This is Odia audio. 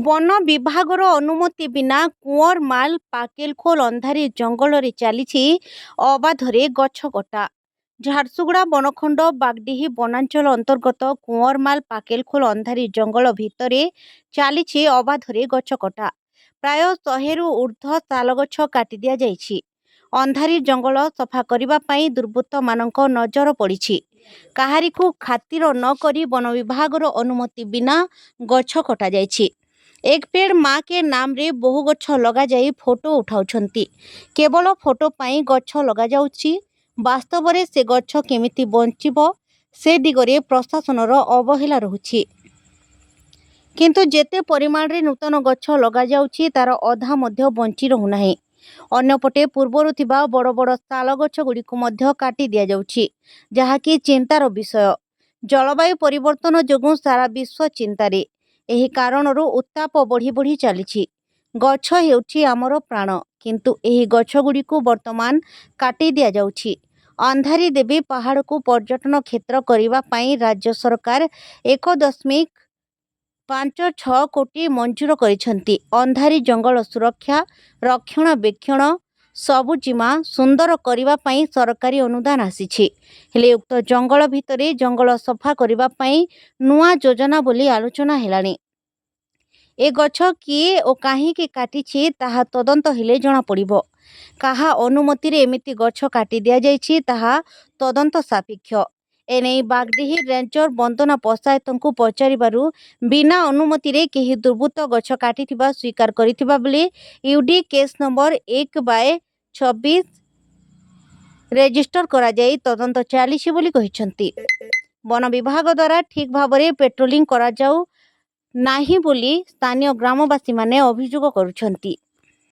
ବନ ବିଭାଗର ଅନୁମତି ବିନା କୁଅଁରମାଲ ପାକେଲଖୋଲ ଅନ୍ଧାରୀ ଜଙ୍ଗଲରେ ଚାଲିଛି ଅବାଧରେ ଗଛ କଟା। ଝାରସୁଗୁଡ଼ା ବନଖଣ୍ଡ ବାଗଡିହି ବନାଞ୍ଚଳ ଅନ୍ତର୍ଗତ କୁଅଁରମାଲ ପାକେଲଖୋଲ ଅନ୍ଧାରୀ ଜଙ୍ଗଲ ଭିତରେ ଚାଲିଛି ଅବାଧରେ ଗଛ କଟା। ପ୍ରାୟ 100ରୁ ଊର୍ଦ୍ଧ୍ୱ ଶାଲଗଛ କାଟି ଦିଆଯାଇଛି। ଅନ୍ଧାରୀ ଜଙ୍ଗଲ ସଫା କରିବା ପାଇଁ ଦୁର୍ବୃତ୍ତମାନଙ୍କ ନଜର ପଡ଼ିଛି। କାହାରିକୁ ଖାତିର ନ କରି ବନ ବିଭାଗର ଅନୁମତି ବିନା ଗଛ କଟାଯାଇଛି। ଏକ ପେଡ଼ ମାଁ କେ ନାମରେ ବହୁ ଗଛ ଲଗାଯାଇ ଫଟୋ ଉଠାଉଛନ୍ତି। କେବଳ ଫଟୋ ପାଇଁ ଗଛ ଲଗାଯାଉଛି। ବାସ୍ତବରେ ସେ ଗଛ କେମିତି ବଞ୍ଚିବ ସେ ଦିଗରେ ପ୍ରଶାସନର ଅବହେଳା ରହୁଛି। କିନ୍ତୁ ଯେତେ ପରିମାଣରେ ନୂତନ ଗଛ ଲଗାଯାଉଛି ତାର ଅଧା ମଧ୍ୟ ବଞ୍ଚି ରହୁନାହିଁ। ଅନ୍ୟପଟେ ପୂର୍ବରୁ ଥିବା ବଡ଼ ବଡ଼ ଶାଳ ଗଛଗୁଡ଼ିକୁ ମଧ୍ୟ କାଟି ଦିଆଯାଉଛି, ଯାହାକି ଚିନ୍ତାର ବିଷୟ। ଜଳବାୟୁ ପରିବର୍ତ୍ତନ ଯୋଗୁଁ ସାରା ବିଶ୍ୱ ଚିନ୍ତାରେ। ଏହି କାରଣରୁ ଉତ୍ତାପ ବଢ଼ି ବଢ଼ି ଚାଲିଛି। ଗଛ ହେଉଛି ଆମର ପ୍ରାଣ, କିନ୍ତୁ ଏହି ଗଛଗୁଡ଼ିକୁ ବର୍ତ୍ତମାନ କାଟି ଦିଆଯାଉଛି। ଅନ୍ଧାରୀ ଦେବୀ ପାହାଡ଼କୁ ପର୍ଯ୍ୟଟନ କ୍ଷେତ୍ର କରିବା ପାଇଁ ରାଜ୍ୟ ସରକାର 1.56 କୋଟି ମଞ୍ଜୁର କରିଛନ୍ତି। ଅନ୍ଧାରୀ ଜଙ୍ଗଲ ସୁରକ୍ଷା, ରକ୍ଷଣାବେକ୍ଷଣ, ସବୁଜିମା ସୁନ୍ଦର କରିବା ପାଇଁ ସରକାରୀ ଅନୁଦାନ ଆସିଛି। ହେଲେ ଉକ୍ତ ଜଙ୍ଗଲ ଭିତରେ ଜଙ୍ଗଲ ସଫା କରିବା ପାଇଁ ନୂଆ ଯୋଜନା ବୋଲି ଆଲୋଚନା ହେଲାଣି। ଏ ଗଛ କିଏ ଓ କାହିଁକି କାଟିଛି ତାହା ତଦନ୍ତ ହେଲେ ଜଣାପଡ଼ିବ। କାହା ଅନୁମତିରେ ଏମିତି ଗଛ କାଟି ଦିଆଯାଇଛି ତାହା ତଦନ୍ତ ସାପେକ୍ଷ। ଏନେଇ ବାଗଡିହି ରେଞ୍ଜର ବନ୍ଦନା ପଶାୟତଙ୍କୁ ପଚାରିବାରୁ ବିନା ଅନୁମତିରେ କେହି ଦୁର୍ବୃତ୍ତ ଗଛ କାଟିଥିବା ସ୍ୱୀକାର କରିଥିବା ବେଳେ ୟୁଡି କେସ୍ ନମ୍ବର 1/26 ରେଜିଷ୍ଟର କରାଯାଇ ତଦନ୍ତ ଚାଲିଛି ବୋଲି କହିଛନ୍ତି। ବନ ବିଭାଗ ଦ୍ୱାରା ଠିକ୍ ଭାବରେ ପେଟ୍ରୋଲିଂ କରାଯାଉ ନାହିଁ ବୋଲି ସ୍ଥାନୀୟ ଗ୍ରାମବାସୀମାନେ ଅଭିଯୋଗ କରୁଛନ୍ତି।